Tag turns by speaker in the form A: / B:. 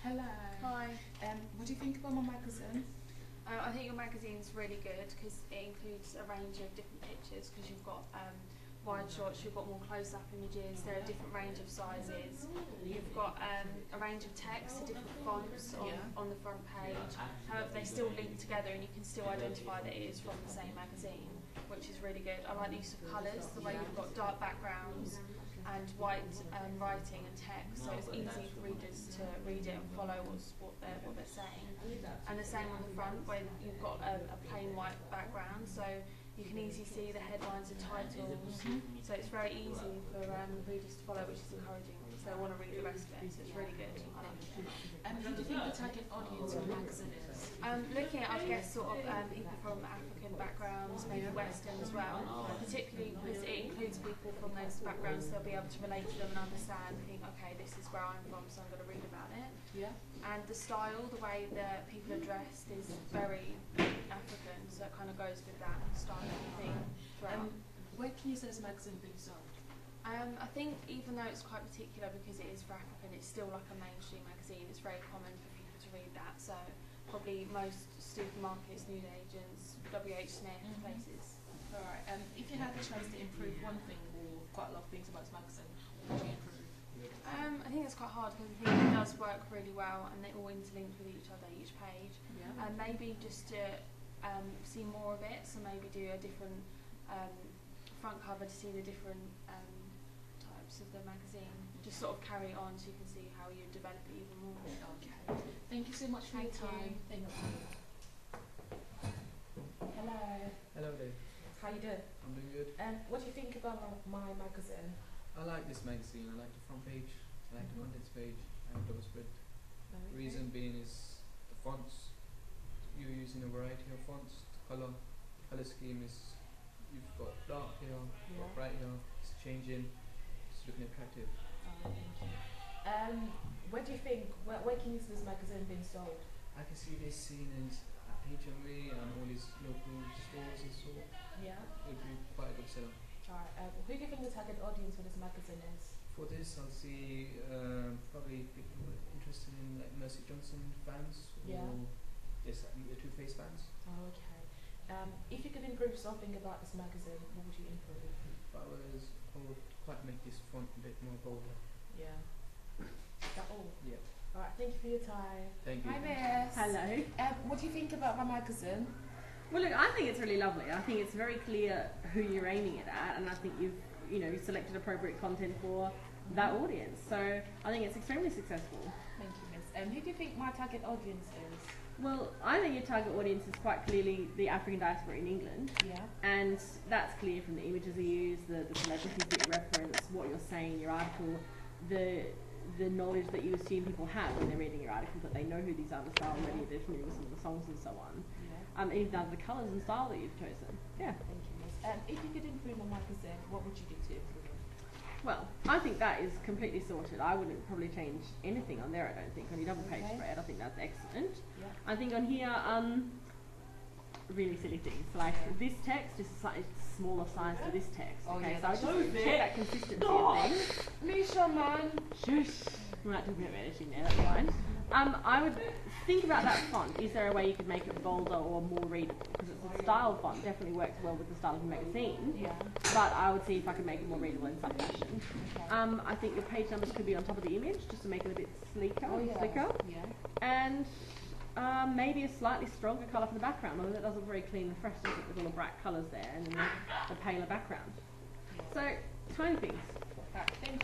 A: Hello.
B: Hi.
A: What do you think about my magazine?
B: I think your magazine's really good because it includes a range of different pictures, because you've got wide shots, you've got more close-up images, there are a different range of sizes. You've got a range of text, different fonts on the front page. However, they still link together and you can still identify that it is from the same magazine, which is really good. I like the use of colours, the way you've got dark backgrounds and white writing and text, so it's easy for readers to read it and follow what they're saying. And the same on the front, where you've got a plain white background, so you can easily see the headlines and titles. So it's very easy for readers to follow, which is encouraging because they want to read the rest of it. So it's really good. I like it.
A: Who do you think the target audience of the magazine is?
B: Looking at, I guess, sort of people from African backgrounds, maybe Western as well, particularly because it includes people from those backgrounds. They'll be able to relate to them and understand, think, okay, this is where I'm from, so I'm going to read about it.
A: Yeah.
B: And the style, the way that people are dressed is very African, so it kind of goes with that style thing throughout.
A: Where can you say this magazine being sold?
B: I think even though it's quite particular because it is for African, it's still like a mainstream magazine. It's very common for people to read that, so probably most supermarkets, newsagents, WH Smith, places.
A: Alright, if you had the chance to improve one thing or quite a lot of things about this magazine, what would you improve?
B: I think it's quite hard because I think it does work really well and they all interlink with each other, each page.
A: Yeah.
B: Maybe just to see more of it, so maybe do a different front cover to see the different types of the magazine. Just sort of carry it on so you can see how you develop it even more.
A: Okay. Thank you so much for your time. Thank you. Hello.
C: Hello there.
A: How you doing?
C: I'm doing good.
A: What do you think about my magazine?
C: I like this magazine. I like the front page. I like the contents page. I like the spread. Reason being is the fonts. You're using a variety of fonts. The color scheme is, you've got dark here, you've got bright here. It's changing. It's looking attractive.
A: Oh, thank you. Where do you think? Where can you see this magazine being sold?
C: I can see this seen as at HMV and all these local stores and so.
A: Yeah.
C: It would be quite a good seller.
A: Alright. Who do you think the target audience for this magazine is?
C: For this, I'll see probably people interested in like Mercy Johnson fans or yes, the Two Face fans.
A: Oh, okay. If you could improve something about this magazine, what would you improve?
C: If I would quite make this font a bit more bolder.
A: Yeah. Is that all?
C: Yeah.
A: Alright, thank you for your time.
C: Thank you.
A: Hi, Miss.
D: Hello.
A: What do you think about my magazine?
D: Well, look, I think it's really lovely. I think it's very clear who you're aiming it at, and I think you've selected appropriate content for that audience. So I think it's extremely successful.
A: Thank you, Miss. Who do you think my target audience is?
D: Well, I think your target audience is quite clearly the African diaspora in England.
A: Yeah.
D: And that's clear from the images you use, the celebrities that you reference, what you're saying in your article, the knowledge that you assume people have when they're reading your article, that they know who these artists are already, they're familiar with some of the songs and so on.
A: Yeah.
D: Even down to the colours and style that you've chosen. Yeah.
A: Thank you, Miss. If you could improve my magazine, what would you do to improve it?
D: Well, I think that is completely sorted. I wouldn't probably change anything on there, I don't think. On your double page spread, I think that's excellent.
A: Yeah.
D: I think on here, really silly things. Like this text is a smaller size to this text. Okay, so I just check that consistency of things.
A: Misha, man.
D: Shush. We might do a bit of editing there, that's fine. I would think about that font. Is there a way you could make it bolder or more readable? Because it's a styled font, definitely works well with the style of the magazine.
A: Yeah.
D: But I would see if I could make it more readable in some fashion.
A: Okay.
D: I think your page numbers could be on top of the image, just to make it a bit sleeker and slicker.
A: Yeah.
D: And maybe a slightly stronger colour for the background, although that doesn't look very clean and fresh, does it, with all the bright colours there and then the paler background. So, tiny things.
A: Thank you.